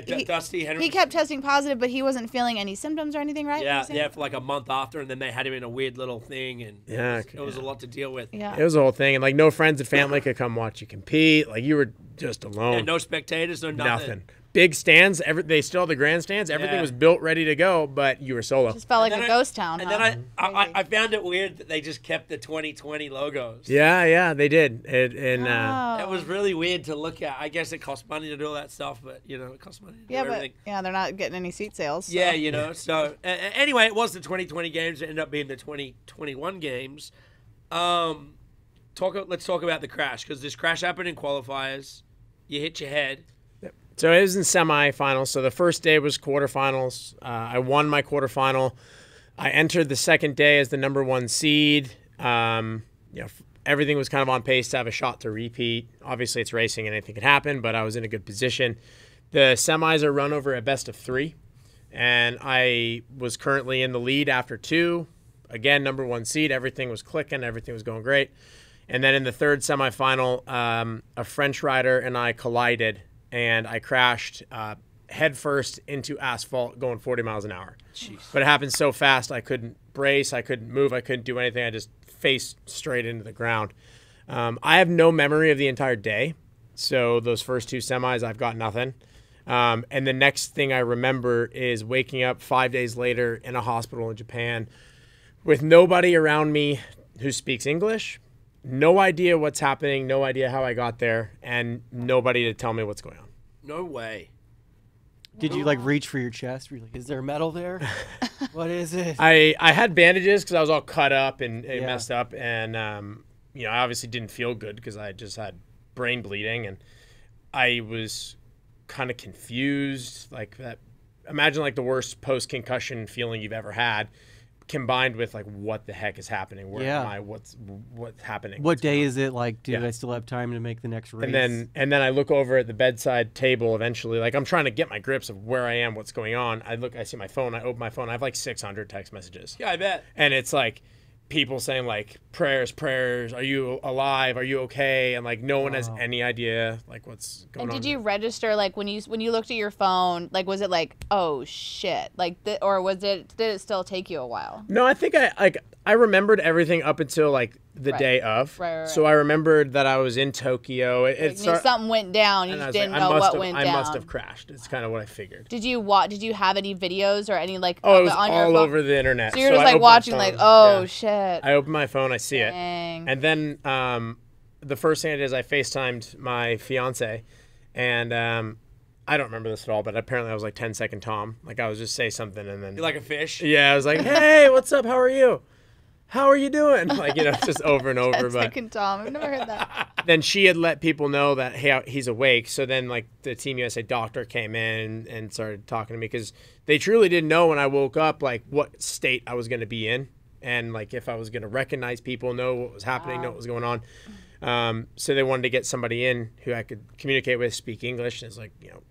He- Dusty Henry. He kept testing positive, but he wasn't feeling any symptoms or anything, right? Yeah, for like a month after, and then they had him in a weird little thing, and Yeah, it was a lot to deal with. Yeah. It was a whole thing. And like no friends and family could come watch you compete. Like you were just alone. And no spectators, no nothing. Big stands. They still had the grandstands. Everything Yeah. was built, ready to go, but you were solo. Just felt like And a then ghost town. And huh? then Crazy. I found it weird that they just kept the 2020 logos. Yeah, they did. It was really weird to look at. I guess it costs money to do all that stuff, but it costs money to do Yeah, but everything. they're not getting any seat sales. So. Yeah, so anyway, it was the 2020 games. It ended up being the 2021 games. Let's talk about the crash, because this crash happened in qualifiers. You hit your head. So it was in semifinals. So the first day was quarterfinals. I won my quarterfinal. I entered the second day as the number 1 seed. Everything was kind of on pace to have a shot to repeat. Obviously, it's racing and anything could happen, but I was in a good position. The semis are run over a best of 3, and I was currently in the lead after 2. Again, number 1 seed. Everything was clicking. Everything was going great. And then in the third semifinal, a French rider and I collided, and I crashed head first into asphalt going 40 miles an hour. Jeez. But it happened so fast, I couldn't brace, I couldn't move, I couldn't do anything. I just faced straight into the ground. I have no memory of the entire day. So those first 2 semis, I've got nothing. And the next thing I remember is waking up 5 days later in a hospital in Japan with nobody around me who speaks English, no idea what's happening, no idea how I got there, and nobody to tell me what's going on. No way. Did you like reach for your chest? Were you like, is there metal there? What is it? I had bandages because I was all cut up and messed up, and you know, I obviously didn't feel good because I just had brain bleeding, and I was kind of confused, like that. Imagine like the worst post-concussion feeling you've ever had, combined with like what the heck is happening? Where am I? What's happening? What day is it? Like, do I still have time to make the next race? And then I look over at the bedside table eventually. Like I'm trying to get my grips of where I am, what's going on. I see my phone. I open my phone. I have like 600 text messages. Yeah, I bet. And it's like people saying like prayers. Are you alive? Are you okay? And like no one has any idea like what's going on. And did you register like when you looked at your phone? Like was it like, oh shit, like or did it still take you a while? No, I think I remembered everything up until like the day of. Right. So I remembered that I was in Tokyo. Something went down. You just didn't know what went down. I must have crashed. It's kind of what I figured. Did you have any videos or any like? Oh, it was all over the internet. So you're just like watching like, oh shit. I opened my phone. I see it. Dang. And then the first thing I did is I FaceTimed my fiance, and I don't remember this at all, but apparently I was like 10-second Tom. Like I was just say something and then. You're like a fish. Yeah, I was like, hey, what's up? How are you? How are you doing? Like, you know, just over and over. 10-second Tom. I've never heard that. Then she had let people know that, hey, he's awake. So then, like, the Team USA doctor came in and started talking to me because they truly didn't know when I woke up, like, what state I was going to be in and, like, if I was going to recognize people, know what was happening, know what was going on. So they wanted to get somebody in who I could communicate with, speak English. And it's like, you know,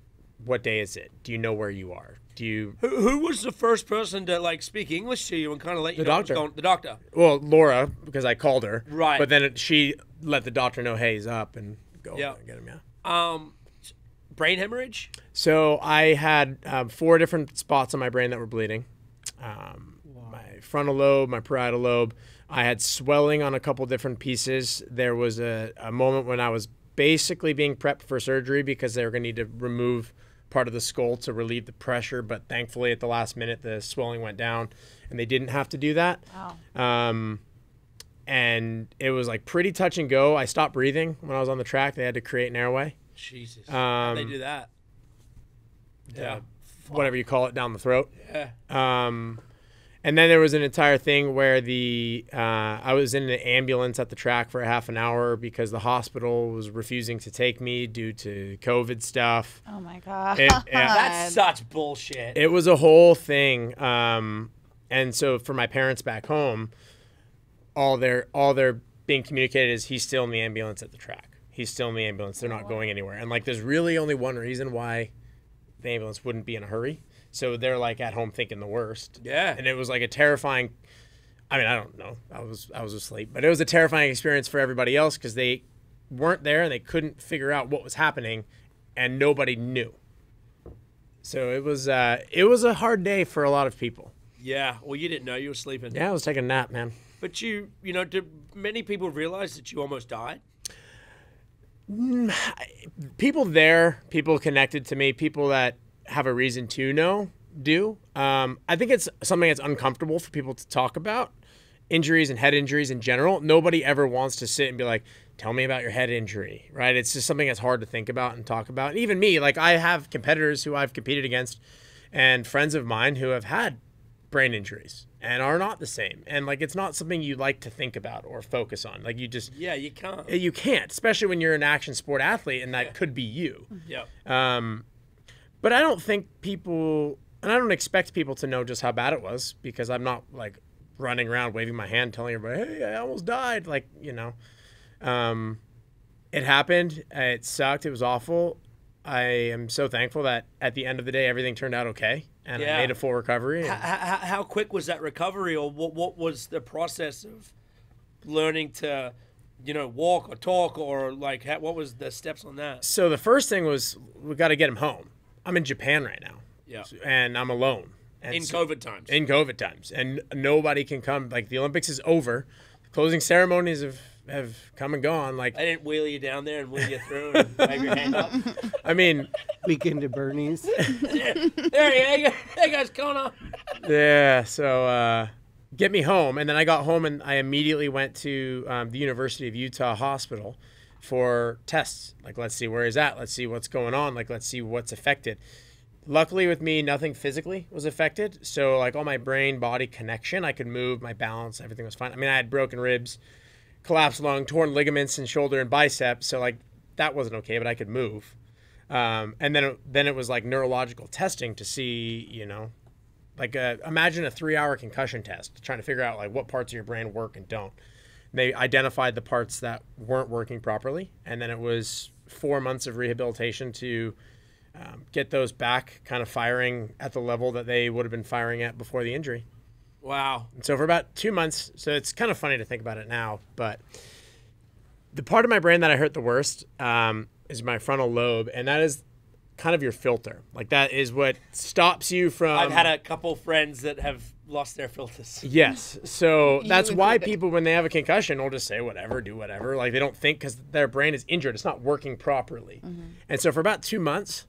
what day is it? Do you know where you are? Who was the first person to like speak English to you and kind of let you know doctor. what's going? The doctor. Well, Laura, because I called her. Right. But then she let the doctor know, hey, he's up and go and get him. Yeah. Brain hemorrhage. So I had 4 different spots on my brain that were bleeding. My frontal lobe, my parietal lobe. I had swelling on a couple different pieces. There was a moment when I was basically being prepped for surgery because they were going to need to remove part of the skull to relieve the pressure, but thankfully at the last minute the swelling went down and they didn't have to do that. Wow. And it was like pretty touch and go. I stopped breathing when I was on the track. They had to create an airway. Jesus. How'd they do that? Yeah. Whatever you call it, down the throat. Yeah. And then there was an entire thing where I was in an ambulance at the track for a half an hour because the hospital was refusing to take me due to COVID stuff. Oh my God. That's such bullshit. It was a whole thing. And so for my parents back home, all they're being communicated is he's still in the ambulance at the track. He's still in the ambulance. They're not going anywhere. And like there's really only one reason why the ambulance wouldn't be in a hurry. So they're like at home thinking the worst. Yeah. And it was like a terrifying, I mean, I don't know. I was asleep, but it was a terrifying experience for everybody else because they weren't there and they couldn't figure out what was happening and nobody knew. So it was a hard day for a lot of people. Yeah. Well, you didn't know you were sleeping. Yeah, I was taking a nap, man. But you know, did many people realize that you almost died? People there, people connected to me, people that have a reason to know do. I think it's something that's uncomfortable for people to talk about. Injuries and head injuries in general. Nobody ever wants to sit and be like, tell me about your head injury, right? It's just something that's hard to think about and talk about. And even me, like I have competitors who I've competed against and friends of mine who have had brain injuries and are not the same. And like, it's not something you like to think about or focus on. Like you just... Yeah, you can't. You can't, especially when you're an action sport athlete and that could be you. Yeah. But I don't think people, and I don't expect people to know just how bad it was because I'm not like running around waving my hand telling everybody, hey, I almost died. Like, you know, it happened. It sucked. It was awful. I am so thankful that at the end of the day, everything turned out okay. And I made a full recovery. How quick was that recovery, or what was the process of learning to, you know, walk or talk, or like what was the steps on that? So the first thing was we got to get him home. I'm in Japan right now. Yeah. And I'm alone. And in COVID times. In COVID times. And nobody can come. Like, the Olympics is over. The closing ceremonies have come and gone. Like, I didn't wheel you down there and wheel you through and wave your hand up. I mean. Weekend at Bernie's. There you go. Hey, guys, going on. Yeah. So, get me home. And then I got home and I immediately went to the University of Utah Hospital for tests. Like, let's see where he's at. Let's see what's going on. Like, let's see what's affected. Luckily with me, nothing physically was affected. So like all my brain body connection, I could move, my balance, everything was fine. I mean, I had broken ribs, collapsed lung, torn ligaments in shoulder and bicep. So like that wasn't okay, but I could move. And then it was like neurological testing to see, you know, like imagine a 3-hour concussion test, trying to figure out like what parts of your brain work and don't. They identified the parts that weren't working properly. And then it was 4 months of rehabilitation to get those back kind of firing at the level that they would have been firing at before the injury. Wow. And so for about 2 months, so it's kind of funny to think about it now, but the part of my brain that I hurt the worst is my frontal lobe, and that is kind of your filter. Like that is what stops you from... I've had a couple friends that have lost their filters. Yes. So that's why people, when they have a concussion, will just say whatever, do whatever. Like they don't think because their brain is injured. It's not working properly. And so for about 2 months,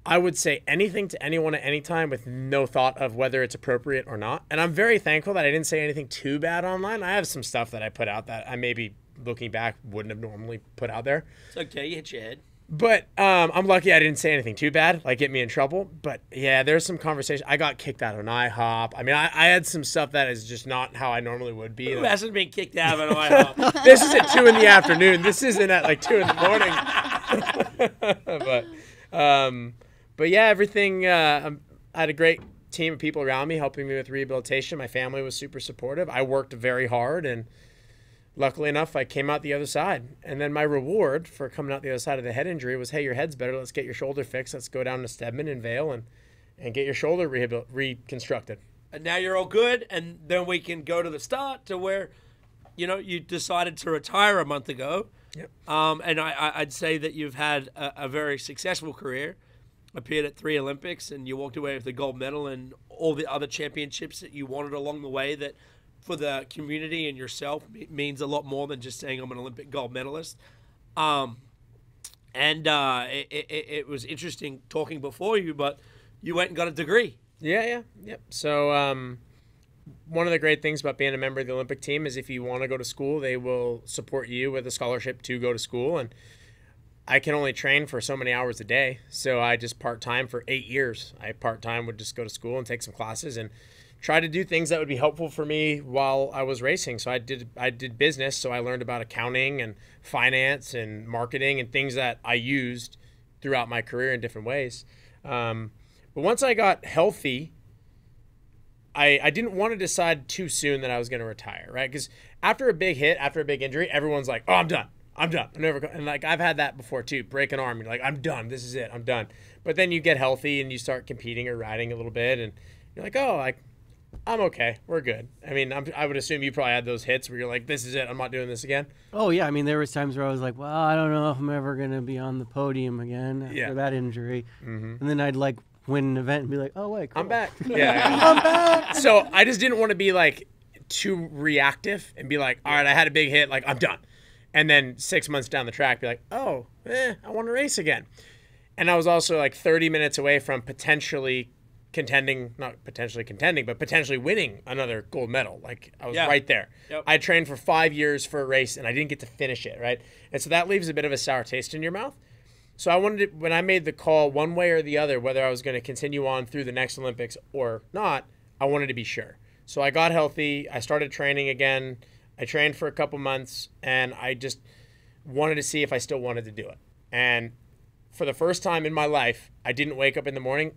I would say anything to anyone at any time with no thought of whether it's appropriate or not. And I'm very thankful that I didn't say anything too bad online. I have some stuff that I put out that I maybe, looking back, wouldn't have normally put out there. It's okay. You hit your head. But I'm lucky I didn't say anything too bad, like get me in trouble. But yeah, there's some conversation. I got kicked out of an IHOP. I mean, I had some stuff that is just not how I normally would be. Who hasn't been kicked out of an IHOP? This is at 2 in the afternoon. This isn't at like 2 in the morning. But yeah, everything. I had a great team of people around me helping me with rehabilitation. My family was super supportive. I worked very hard, and luckily enough, I came out the other side. And then my reward for coming out the other side of the head injury was, hey, your head's better. Let's get your shoulder fixed. Let's go down to Stedman and Vail and get your shoulder reconstructed. And now you're all good, and then we can go to the start to where, you know, you decided to retire a month ago. Yep. And I'd say that you've had a very successful career. Appeared at 3 Olympics, and you walked away with the gold medal and all the other championships that you wanted along the way that for the community and yourself means a lot more than just saying I'm an Olympic gold medalist. It was interesting talking before you, but you went and got a degree. Yep. So one of the great things about being a member of the Olympic team is if you want to go to school, they will support you with a scholarship to go to school. And I can only train for so many hours a day, so I just part-time for 8 years. I part-time would just go to school and take some classes and try to do things that would be helpful for me while I was racing. So I did business, so I learned about accounting and finance and marketing and things that I used throughout my career in different ways. But once I got healthy, I didn't want to decide too soon that I was going to retire, right? Because after a big hit, after a big injury, everyone's like, oh, I'm done. I'm never going. And like I've had that before too. Break an arm, you're like, I'm done. This is it. I'm done. But then you get healthy and you start competing or riding a little bit, and you're like, oh, I'm okay. We're good. I mean, I would assume you probably had those hits where you're like, this is it. I'm not doing this again. Oh yeah, I mean there was times where I was like, well, I don't know if I'm ever gonna be on the podium again after that injury, and then I'd like win an event and be like, oh wait, cool. I'm back. Yeah, I'm back. So I just didn't want to be like too reactive and be like, all right, I had a big hit, like I'm done. And then 6 months down the track, be like, oh, I want to race again. And I was also like 30 minutes away from potentially contending, not potentially contending, but potentially winning another gold medal. Like I was right there. Yep. I trained for 5 years for a race and I didn't get to finish it, right? And so that leaves a bit of a sour taste in your mouth. So I wanted to, when I made the call one way or the other, whether I was going to continue on through the next Olympics or not, I wanted to be sure. So I got healthy. I started training again. I trained for a couple months, and I just wanted to see if I still wanted to do it. And for the first time in my life, I didn't wake up in the morning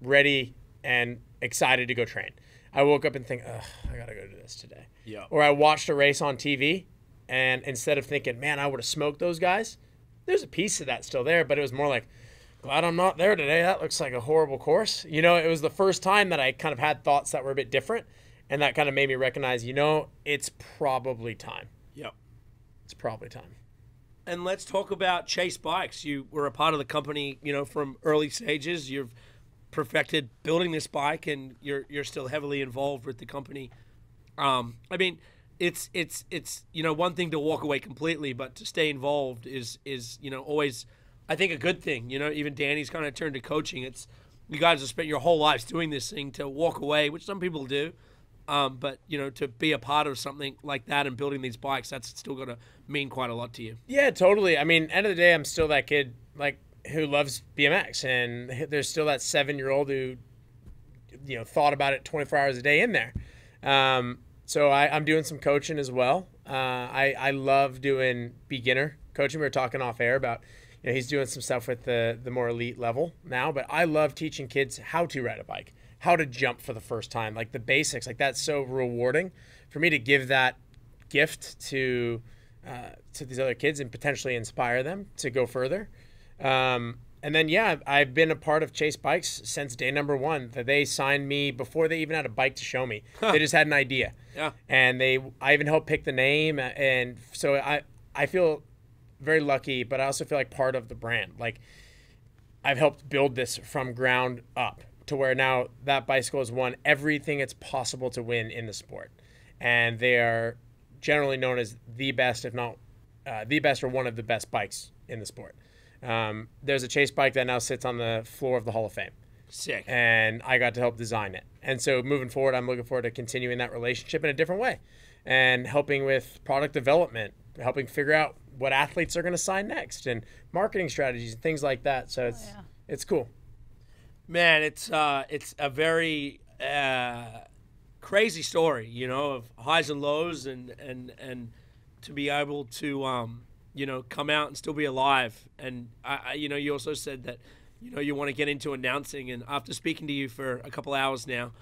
ready and excited to go train. I woke up and think, ugh, I got to go do this today. Yeah. Or I watched a race on TV, and instead of thinking, man, I would have smoked those guys, there's a piece of that still there, but it was more like, glad I'm not there today. That looks like a horrible course. You know, it was the first time that I kind of had thoughts that were a bit different. And that kind of made me recognize, you know, it's probably time. Yep. It's probably time. And let's talk about Chase Bikes. You were a part of the company, you know, from early stages. You've perfected building this bike, and you're still heavily involved with the company. I mean, it's you know, one thing to walk away completely, but to stay involved is you know, always, I think, a good thing. You know, even Danny's kind of turned to coaching. It's, you guys have spent your whole lives doing this thing, to walk away, which some people do. But, you know, to be a part of something like that and building these bikes, that's still going to mean quite a lot to you. Yeah, totally. I mean, end of the day, I'm still that kid. Like, who loves BMX, and there's still that 7-year-old who, thought about it 24 hours a day in there. So I'm doing some coaching as well. I love doing beginner coaching. We were talking off air about, he's doing some stuff with the more elite level now, but I love teaching kids how to ride a bike, how to jump for the first time, like the basics. Like, that's so rewarding for me to give that gift to these other kids and potentially inspire them to go further. And then, I've been a part of Chase Bikes since day number 1. That they signed me before they even had a bike to show me. They just had an idea. Yeah. And I even helped pick the name. And so I feel very lucky, but I also feel like part of the brand. Like, I've helped build this from ground up to where now that bicycle has won everything it's possible to win in the sport. And they are generally known as the best, if not the best, or one of the best bikes in the sport. There's a Chase bike that now sits on the floor of the Hall of Fame. Sick. And I got to help design it. And so moving forward, I'm looking forward to continuing that relationship in a different way and helping with product development, helping figure out what athletes are going to sign next and marketing strategies and things like that. So it's cool. Man, it's a very crazy story, of highs and lows, and to be able to come out and still be alive. And you also said that you want to get into announcing, and after speaking to you for a couple hours now,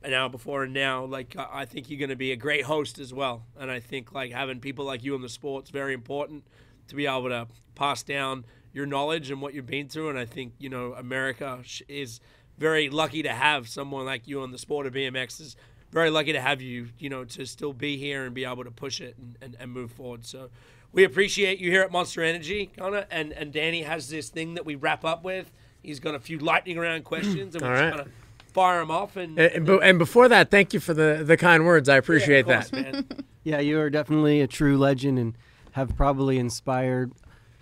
an hour before and now, like, I think you're going to be a great host as well. And I think, like, having people like you in the sport's very important to be able to pass down your knowledge and what you've been through. And I think, America is very lucky to have someone like you in the sport of BMX. Is very lucky to have you, to still be here and be able to push it and move forward. So we appreciate you here at Monster Energy, Connor. And Danny has this thing that we wrap up with. He's got a few lightning round questions, and we're just going to fire them off. And before that, thank you for the kind words. I appreciate course, that. Man. Yeah, you are definitely a true legend and have probably inspired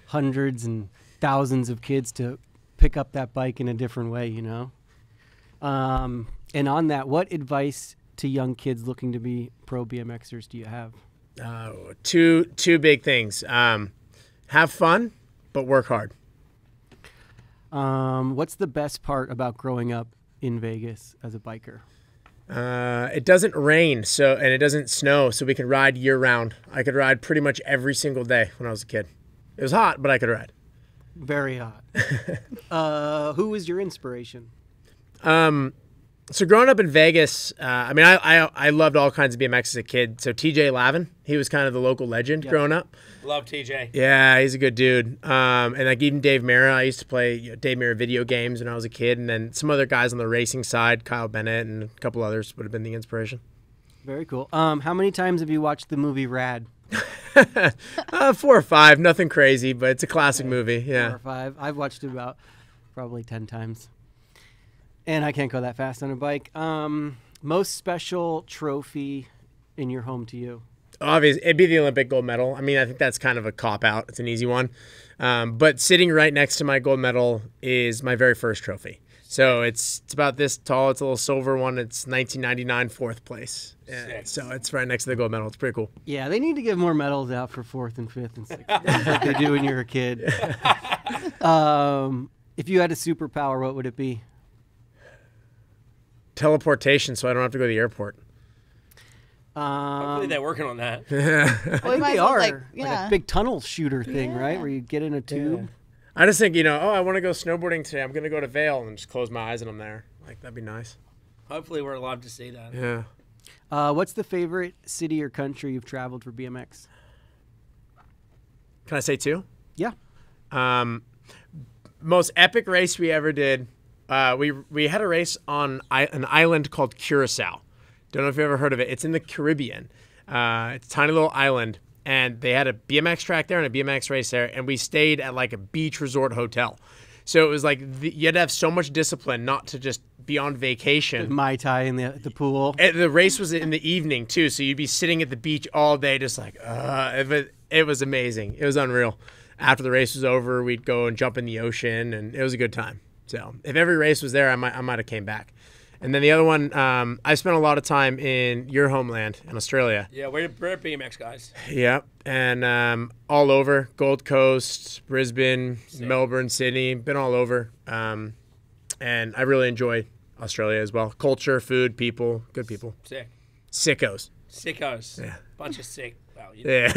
hundreds and thousands of kids to pick up that bike in a different way, And on that, what advice to young kids looking to be pro BMXers do you have? Two big things. Have fun, but work hard. What's the best part about growing up in Vegas as a biker? It doesn't rain, and it doesn't snow, so we can ride year round. I could ride pretty much every single day when I was a kid. It was hot, but I could ride. Very hot. Who was your inspiration? So growing up in Vegas, I loved all kinds of BMX as a kid. So TJ Lavin, he was kind of the local legend growing up. Love TJ. Yeah, he's a good dude. And like even Dave Mira, I used to play Dave Mira video games when I was a kid. And then some other guys on the racing side, Kyle Bennett and a couple others would have been the inspiration. Very cool. How many times have you watched the movie Rad? 4 or 5, nothing crazy, but it's a classic movie. Yeah. 4 or 5. I've watched it about probably 10 times. And I can't go that fast on a bike. Most special trophy in your home to you? Obviously, it'd be the Olympic gold medal. I mean, I think that's kind of a cop-out. It's an easy one. But sitting right next to my gold medal is my very first trophy. So it's about this tall. It's a little silver one. It's 1999 4th place. Yeah, so it's right next to the gold medal. It's pretty cool. Yeah, they need to give more medals out for 4th and 5th and 6th like they do when you're a kid. If you had a superpower, what would it be? Teleportation, so I don't have to go to the airport. Hopefully they're working on that. I think they are. Like a big tunnel shooter thing, right? Where you get in a tube. Yeah. I just think, I want to go snowboarding today. I'm going to go to Vail and just close my eyes and I'm there. Like, that'd be nice. Hopefully we're allowed to see that. Yeah. What's the favorite city or country you've traveled for BMX? Can I say 2? Yeah. Most epic race we ever did. We had a race on an island called Curacao. Don't know if you've ever heard of it. It's in the Caribbean. It's a tiny little island. And they had a BMX track there and a BMX race there. And we stayed at like a beach resort hotel. So it was like you had to have so much discipline not to just be on vacation. Mai Tai in the pool. The race was in the evening too. So you'd be sitting at the beach all day just like, it was amazing. It was unreal. After the race was over, we'd go and jump in the ocean. And it was a good time. So if every race was there, I might have came back. And then the other one, I spent a lot of time in your homeland in Australia. Yeah, we're BMX guys. Yeah, and all over, Gold Coast, Brisbane, Melbourne, Sydney, been all over. And I really enjoy Australia as well. Culture, food, people, good people. Sick. Sickos. Sickos. Yeah. Bunch of sick. Well, Yeah.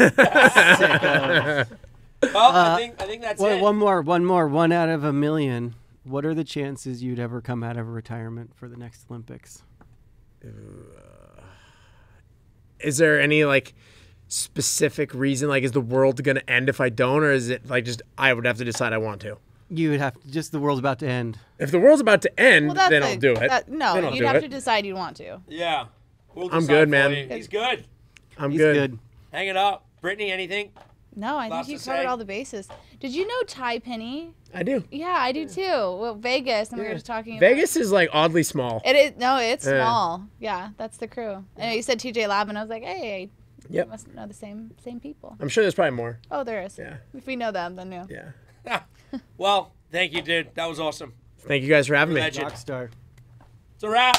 well, I think that's it. One more. 1 out of a million. What are the chances you'd ever come out of retirement for the next Olympics? Is there any like specific reason? Like, is the world going to end if I don't, or is it like just I would have to decide I want to? You would have to, just the world's about to end. If the world's about to end, Well, that's then like- I'll do it. no, Then I'll you'd do have it. to decide you want to. Yeah. We'll I'm decide good, for man. you. He's good. I'm He's good. good. Hang it up. Brittany, anything? No, I Lots think you to covered say. all the bases. Did you know Ty Penny? I do. Yeah, I do too. Well, Vegas, and we were just talking about Vegas is like oddly small. It is it's Yeah. small. Yeah, that's the crew. And you said TJ Lab, and I was like, hey, Yep. you must know the same people. I'm sure there's probably more. Oh, there is. Yeah. If we know them, then no. Yeah. Well, thank you, dude. That was awesome. Thank you guys for having me. Legend. Rockstar. It's a wrap.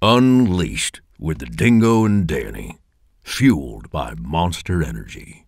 Unleashed with the Dingo and Danny. Fueled by Monster Energy.